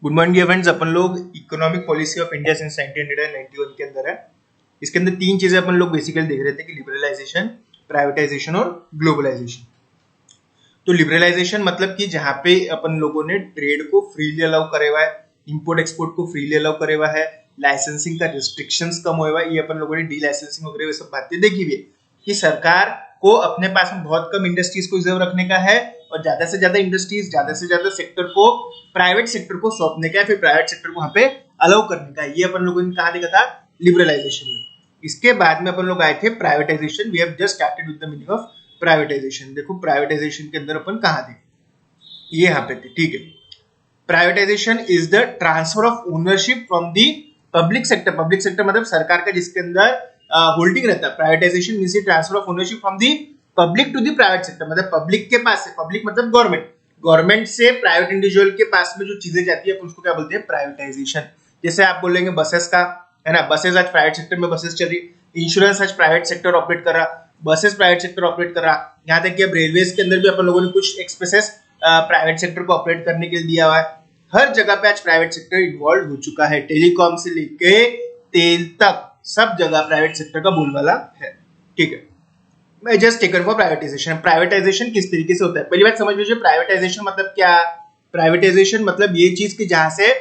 Good morning friends. अपन लोग economic policy of India since 1991 के अंदर है। इसके अंदर तीन चीजें अपन लोग बेसिकली देख रहे थे कि लिबरलाइजेशन, प्राइवेटाइजेशन और ग्लोबलाइजेशन। तो लिबरलाइजेशन मतलब कि जहां पे अपन लोगों ने ट्रेड को फ्रीली अलाउ करे हुआ है, इंपोर्ट एक्सपोर्ट को फ्रीली अलाउ करे हुआ है, लाइसेंसिंग का रिस्ट्रिक्शंस कम हुआ है, ये अपन लोगों ने डी लाइसेंसिंग वगैरह सब बातें देखी हुई है कि सरकार को अपने पास में बहुत कम इंडस्ट्रीज को रिजर्व रखने का है और ज्यादा से ज्यादा इंडस्ट्रीज, ज्यादा से ज्यादा सेक्टर को प्राइवेट सेक्टर को सौंपने का है, फिर प्राइवेट सेक्टर को वहां पे अलाउ करने का है। ये अपन लोगों ने कहा देखा था लिबरलाइजेशन में। इसके बाद में अपन लोग आए थे privatisation. We have just started with the meaning of privatisation. देखो प्राइवेटाइजेशन के अंदर अपन कहा थे, ये यहाँ पे थे, ठीक है। Privatisation is the transfer of ownership from the public sector. Public sector मतलब सरकार का जिसके अंदर होल्डिंग रहता है। Privatisation means the transfer of ownership from the public to the private sector, मतलब पब्लिक के पास से, पब्लिक मतलब गवर्नमेंट, गवर्नमेंट से प्राइवेट इंडिविजुअल के पास में जो चीजें जाती है उसको क्या बोलते हैं, प्राइवेटाइजेशन। जैसे आप बोलेंगे बसेस का, है ना, बसेस आज प्राइवेट सेक्टर में बसेस चल रही, इंश्योरेंस आज प्राइवेट सेक्टर ऑपरेट कर रहा, बसेस प्राइवेट सेक्टर ऑपरेट कर रहा। यहाँ तक कि अब रेलवेज के अंदर भी अपन लोगों ने कुछ एक्सप्रेसेस प्राइवेट सेक्टर को ऑपरेट करने के लिए दिया हुआ है। हर जगह पे आज प्राइवेट सेक्टर इन्वॉल्व हो चुका है, टेलीकॉम से लेके तेल तक सब जगह प्राइवेट सेक्टर का बोलबाला है, ठीक है। मैं just taken for privatisation. Privatisation किस तरीके से होता है, पहली बात समझ लीजिए। प्राइवेटाइजेशन मतलब क्या? प्राइवेटाइजेशन मतलब ये चीज कि जहां से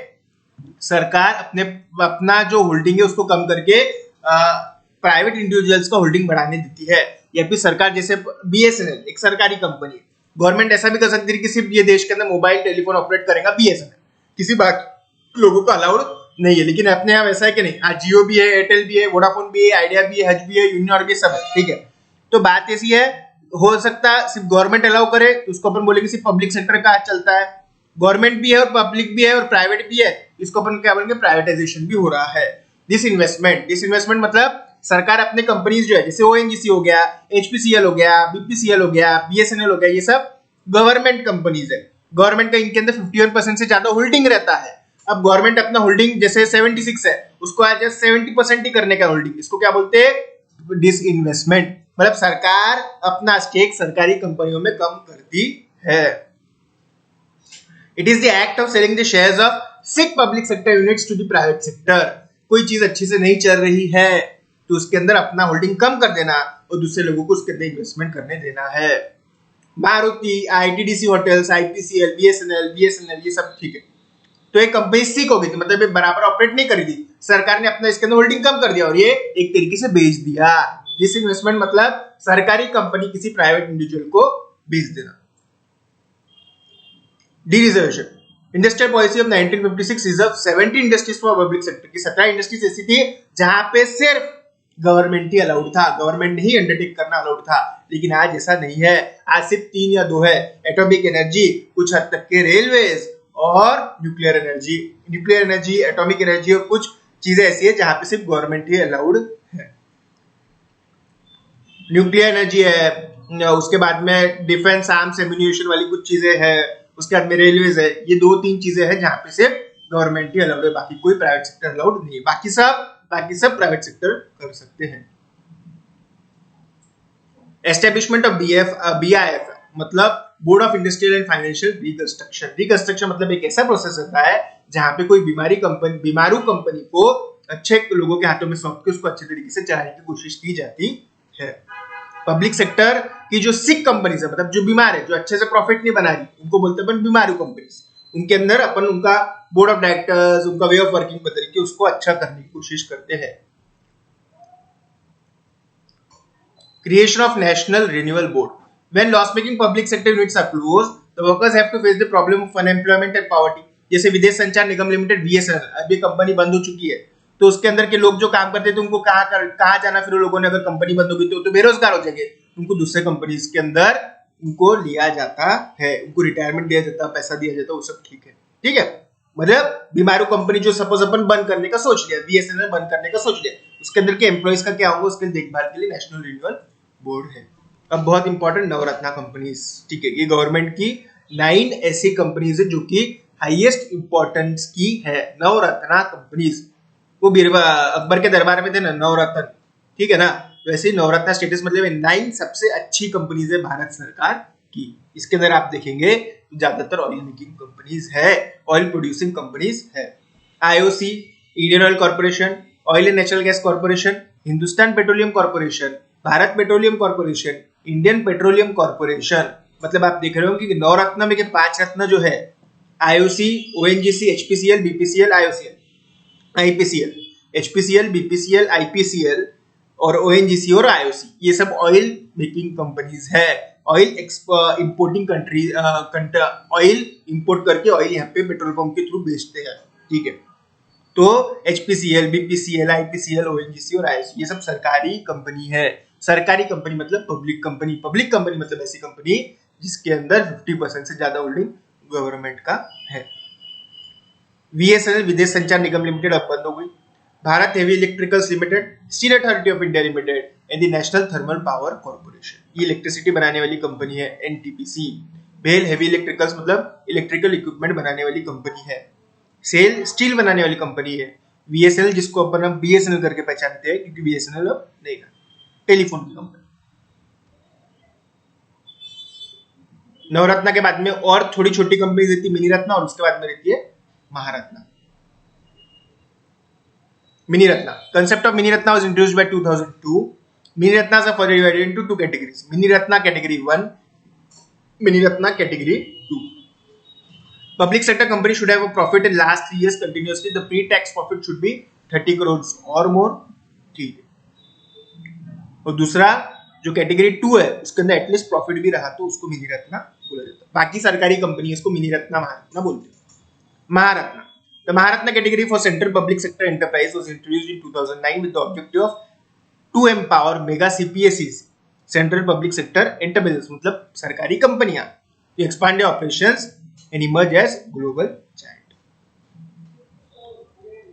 सरकार अपना जो होल्डिंग है उसको कम करके प्राइवेट इंडिविजुअल्स का होल्डिंग बढ़ाने देती है। या फिर सरकार, जैसे बीएसएनएल एक सरकारी कंपनी है, गवर्नमेंट ऐसा भी कर सकती है कि सिर्फ ये देश के अंदर मोबाइल टेलीफोन ऑपरेट करेगा बीएसएनएल, किसी बाकी लोगों को अलाउड नहीं है। लेकिन अपने यहाँ वैसा है कि नहीं, आज जियो भी है, एयरटेल भी है, वोडाफोन भी है, आइडिया भी है, हज भी है, यूनियन भी सब है, ठीक है। तो बात ऐसी है, हो सकता है सिर्फ गवर्नमेंट अलाउ करे तो उसको अपन बोलेंगे सिर्फ पब्लिक सेक्टर का चलता है। गवर्नमेंट भी है और पब्लिक भी है और प्राइवेट भी है, इसको अपन क्या बोलेंगे, प्राइवेटाइजेशन भी हो रहा है। डिसइन्वेस्टमेंट मतलब सरकार अपने कंपनीज जो है, जैसे ओएनजीसी हो गया, एचपीसीएल हो गया, बीपीसीएल हो गया, बीएसएनएल हो गया, ये सब गवर्नमेंट कंपनीज है। गवर्नमेंट का इनके अंदर 51% से ज्यादा होल्डिंग रहता है। अब गवर्नमेंट अपना होल्डिंग जैसे 76 है, उसको आज 70% ही करने का होल्डिंग, इसको क्या बोलते हैं, डिसइन्वेस्टमेंट। मतलब सरकार अपना स्टेक सरकारी कंपनियों में कम करती है। It is the act of selling the shares of sick public sector units to the private sector. कोई चीज अच्छी से नहीं चल रही है तो उसके अंदर अपना होल्डिंग कम कर देना और दूसरे लोगों को उसके अंदर इन्वेस्टमेंट करने देना है। Maruti, ITDC hotels, IPCL, BSNL ये सब, ठीक है। तो एक कंपनी सिक हो गई थी, मतलब ये बराबर ऑपरेट नहीं करी थी, सरकार ने अपना इसके अंदर होल्डिंग कम कर दिया और ये एक तरीके से बेच दिया। डिसइन्वेस्टमेंट मतलब सरकारी कंपनी किसी प्राइवेट इंडिविजुअल को बेच देना। D reservation. Industrial policy of 1956 reserve 70 industries for public sector की 17 इंडस्ट्रीज ऐसी थी जहां पे सिर्फ गवर्नमेंट ही अलाउड था, गवर्नमेंट ने ही अंडरटेक करना अलाउड था। लेकिन आज ऐसा नहीं है, आज सिर्फ 3 या 2 है, एटॉमिक एनर्जी, कुछ हद तक के रेलवेज और न्यूक्लियर एनर्जी, एटॉमिक एनर्जी और कुछ चीजें ऐसी है जहां पे सिर्फ गवर्नमेंट ही अलाउड है। न्यूक्लियर एनर्जी है, उसके बाद में डिफेंस आर्म्स एम्यूनिशन वाली कुछ चीजें हैं, उसके बाद में रेलवेज है। ये 2-3 चीजें हैं जहां पे सिर्फ गवर्नमेंट ही अलाउड है, बाकी कोई प्राइवेट सेक्टर अलाउड नहीं है। बाकी सब प्राइवेट सेक्टर कर सकते हैं। एस्टेब्लिशमेंट ऑफ बीआईएफ मतलब board of industrial and financial reconstruction. Reconstruction मतलब एक ऐसा प्रोसेस होता है जहां पे कोई बीमारू कंपनी को अच्छे लोगों के हाथों में सौंप के उसको अच्छे तरीके से चलाने की कोशिश की जाती है। पब्लिक सेक्टर की जो सिक कंपनीज है, मतलब जो बीमार है, जो अच्छे से प्रॉफिट नहीं बना रही, उनको बोलते हैं बीमारू कंपनीज। उनके अंदर अपन उनका बोर्ड ऑफ डायरेक्टर्स, उनका वे ऑफ वर्किंग बदल के उसको अच्छा करने की कोशिश करते हैं। Creation of national renewal board. When loss-making public sector units are closed, the workers have to face the problem of unemployment and poverty. जैसे विदेश संचार निगम लिमिटेड VSNL, अभी कंपनी बंद हो चुकी है, तो उसके अंदर के लोग जो काम करते थे उनको कहाँ जाना, फिर लोगों ने अगर कंपनी बंद हो गई तो बेरोजगार हो जाएंगे, उनको दूसरे कंपनीज के अंदर उनको लिया जाता है, उनको रिटायरमेंट दिया जाता है, पैसा दिया जाता है, वो सब ठीक है, ठीक है। मतलब बीमारू कंपनी जो सपोज अपन बंद करने का सोच लिया, BSNL बंद करने का सोच लिया, उसके अंदर के एम्प्लॉइज का क्या होगा, उसके देखभाल के लिए नेशनल रिन्यूअल बोर्ड है। अब बहुत इंपॉर्टेंट, नवरत्ना कंपनीज, ठीक है। ये गवर्नमेंट की 9 ऐसी कंपनीज है जो कि हाईएस्ट इंपॉर्टेंस की है, नवरत्ना कंपनीज। वो अकबर के दरबार में थे ना नवरत्न, ठीक है ना, वैसे ही नवरत्ना स्टेटस मतलब 9 सबसे अच्छी कंपनीज है भारत सरकार की। इसके अंदर आप देखेंगे तो ज्यादातर ऑयल मेकिंग कंपनीज है, ऑयल प्रोड्यूसिंग कंपनीज है। IOC, Indian oil corporation, oil and natural gas corporation, Hindustan petroleum corporation, Bharat petroleum corporation, Indian petroleum corporation. मतलब आप देख रहे हो कि नवरत्न में के 5 रत्न जो है, IOC, ONGC, HPCL, BPCL, IOCL, IPCL, HPCL, BPCL, IPCL और ओएनजीसी और आईओसी, ये सब ऑयल मेकिंग कंपनीज है। Oil importing country oil import करके ऑयल यहाँ पे पेट्रोल पंप के थ्रू बेचते हैं, ठीक है। तो एचपीसीएल, बीपीसीएल, आईपीसीएल, ओएनजीसी और आईओसी ये सब सरकारी कंपनी है। सरकारी कंपनी मतलब पब्लिक कंपनी। पब्लिक कंपनी मतलब ऐसी कंपनी जिसके अंदर 50% से ज्यादा होल्डिंग गवर्नमेंट का है। वीएसएनएल, विदेश संचार निगम लिमिटेड, अब बंद हो गई। Bharat heavy electricals limited, steel authority of India limited and the national thermal power corporation, ये इलेक्ट्रिसिटी बनाने वाली कंपनी है, एनटीपीसी। बेल हेवी इलेक्ट्रिकल्स मतलब इलेक्ट्रिकल इक्विपमेंट बनाने वाली कंपनी है। सेल स्टील बनाने वाली कंपनी है। वीएसएनएल, जिसको अपन हम बीएसएनएल करके पहचानते हैं क्योंकि बीएसएनएल अब नहीं रहा, टेलीफोन की कंपनी। नवरत्न के बाद में और थोड़ी छोटी कंपनी रहती है मिनी रत्न, और उसके बाद में रहती है Maharatna. Mini ratna, concept of mini ratna was introduced by 2002. Mini ratnas are further divided into two categories: mini ratna category 1, mini ratna category 2. Public sector company should have a profit in last 3 years continuously. The pre-tax profit should be 30 crores or more, ठीक है। और दूसरा जो category 2 है उसके अंदर at least profit भी रहा तो उसको मिनी रत्ना बोला जाता है। बाकी सरकारी कंपनी इसको मिनी रत्ना, महारत्ना बोलते हैं। Maharatna, the Maharatna category for central public sector enterprise was introduced in 2009 with the objective of to empower mega CPSEs, central public sector enterprises, मतलब सरकारी कंपनियां, to expand their operations and emerge as global giant.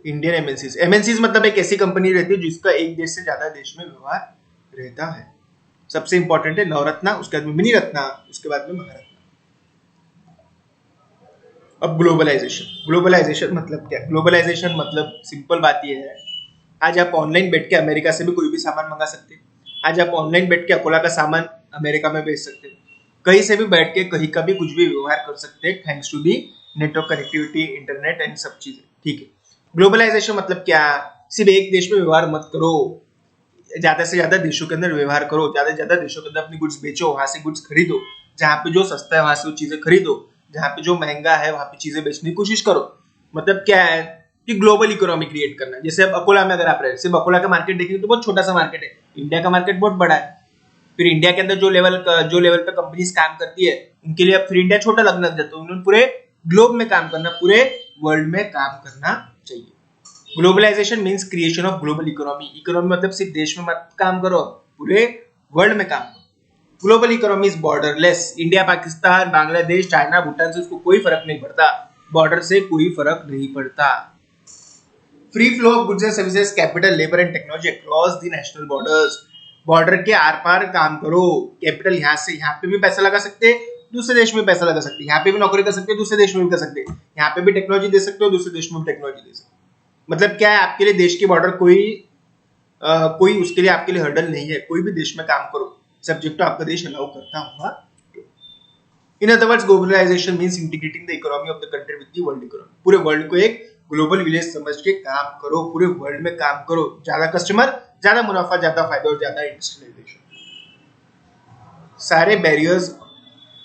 Indian MNCs, MNCs मतलब एक ऐसी company रहती है जिसका एक देश से ज्यादा देश में व्यवहार रहता है। सबसे इंपॉर्टेंट है नवरत्ना, उसके बाद में मिनी रत्ना, उसके बाद में महारत्ना। अब ग्लोबलाइजेशन, ग्लोबलाइजेशन मतलब क्या? ग्लोबलाइजेशन मतलब सिंपल बात ये है, आज आप ऑनलाइन बैठ के अमेरिका से भी कोई भी सामान मंगा सकते हैं। आज आप ऑनलाइन बैठ के अकोला का सामान अमेरिका में बेच सकते हैं। कहीं से भी बैठ के कहीं का भी कुछ भी व्यवहार कर सकते हैं, thanks to the network connectivity, internet and सब चीजें, ठीक है। ग्लोबलाइजेशन मतलब क्या? सिर्फ एक देश में व्यवहार मत करो, ज्यादा से ज्यादा देशों के अंदर व्यवहार करो, ज्यादा से ज्यादा देशों के अंदर अपनी गुड्स बेचो, वहां से गुड्स खरीदो, जहां पे जो सस्ता है वहां से वो चीजें खरीदो, जहां पे जो महंगा है वहां पे चीजें बेचने की कोशिश करो। मतलब क्या है कि ग्लोबल इकोनॉमी क्रिएट करना। जैसे अब अकोला में अगर आप रहे, सिर्फ अकोला का मार्केट देखेंगे तो बहुत छोटा सा मार्केट है, इंडिया का मार्केट बहुत बड़ा है। फिर इंडिया के अंदर जो लेवल पे कंपनीज काम करती है उनके लिए अब फिर इंडिया छोटा लगने लग जाता है। उन्होंने पूरे ग्लोब में काम करना, पूरे वर्ल्ड में काम करना चाहिए। Globalisation means creation of global economy. Economy मतलब सिर्फ देश में मत काम करो, पूरे वर्ल्ड में काम करो। Global economy is borderless. India, Pakistan, Bangladesh, China, Bhutan से उसको कोई फर्क नहीं पड़ता, बॉर्डर से कोई फर्क नहीं पड़ता। Free flow of goods and services, capital, labour and technology across the national borders. Border के आर पार काम करो। कैपिटल यहाँ से यहाँ पे भी पैसा लगा सकते, दूसरे देश में पैसा लगा सकते, यहाँ पे भी नौकरी कर सकते, दूसरे देश में भी कर सकते, यहाँ पे भी टेक्नोलॉजी दे सकते हो, दूसरे देश में भी टेक्नोलॉजी दे सकते। मतलब क्या है, आपके लिए देश की बॉर्डर कोई उसके लिए आपके लिए हर्डल नहीं है। कोई भी देश में काम करो, सब्जेक्ट तो आपका देश अलाउ करता होगा। In other words, globalisation means integrating the economy of the country with the world economy. पूरे वर्ल्ड को एक ग्लोबल विलेज समझ के काम करो, पूरे वर्ल्ड में काम करो, ज्यादा कस्टमर, ज्यादा मुनाफा, ज्यादा फायदा और ज्यादा इंडस्ट्रियलाइजेशन। सारे बैरियर्स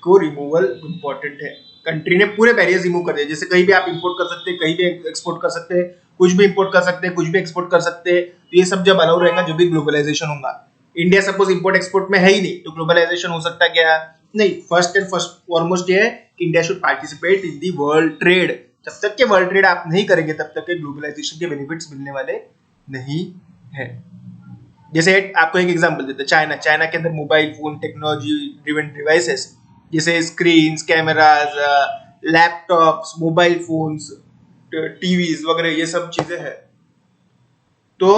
को रिमूवल इंपॉर्टेंट है। कंट्री ने पूरे बैरियर्स रिमूव कर दिए। जैसे कहीं भी आप इंपोर्ट कर सकते हैं, कहीं भी एक्सपोर्ट कर सकते हैं, कुछ भी इंपोर्ट कर सकते हैं, कुछ भी एक्सपोर्ट कर सकते हैं। तो ये सब जब अलाउ रहेगा जो भी ग्लोबलाइजेशन होगा। इंडिया सपोज इंपोर्ट एक्सपोर्ट में है ही नहीं तो ग्लोबलाइजेशन हो सकता है क्या? नहीं। फर्स्ट फॉरमोस्ट ये है कि India should participate in the world trade. जब तक के वर्ल्ड ट्रेड आप नहीं करेंगे तब तक के ग्लोबलाइजेशन के बेनिफिट्स मिलने वाले नहीं है। जैसे आपको एक एग्जांपल देते हैं, चाइना के अंदर mobile phone, technology driven devices जैसे screens, cameras, laptops, mobile phones, TVs वगैरह ये सब चीजें हैं। तो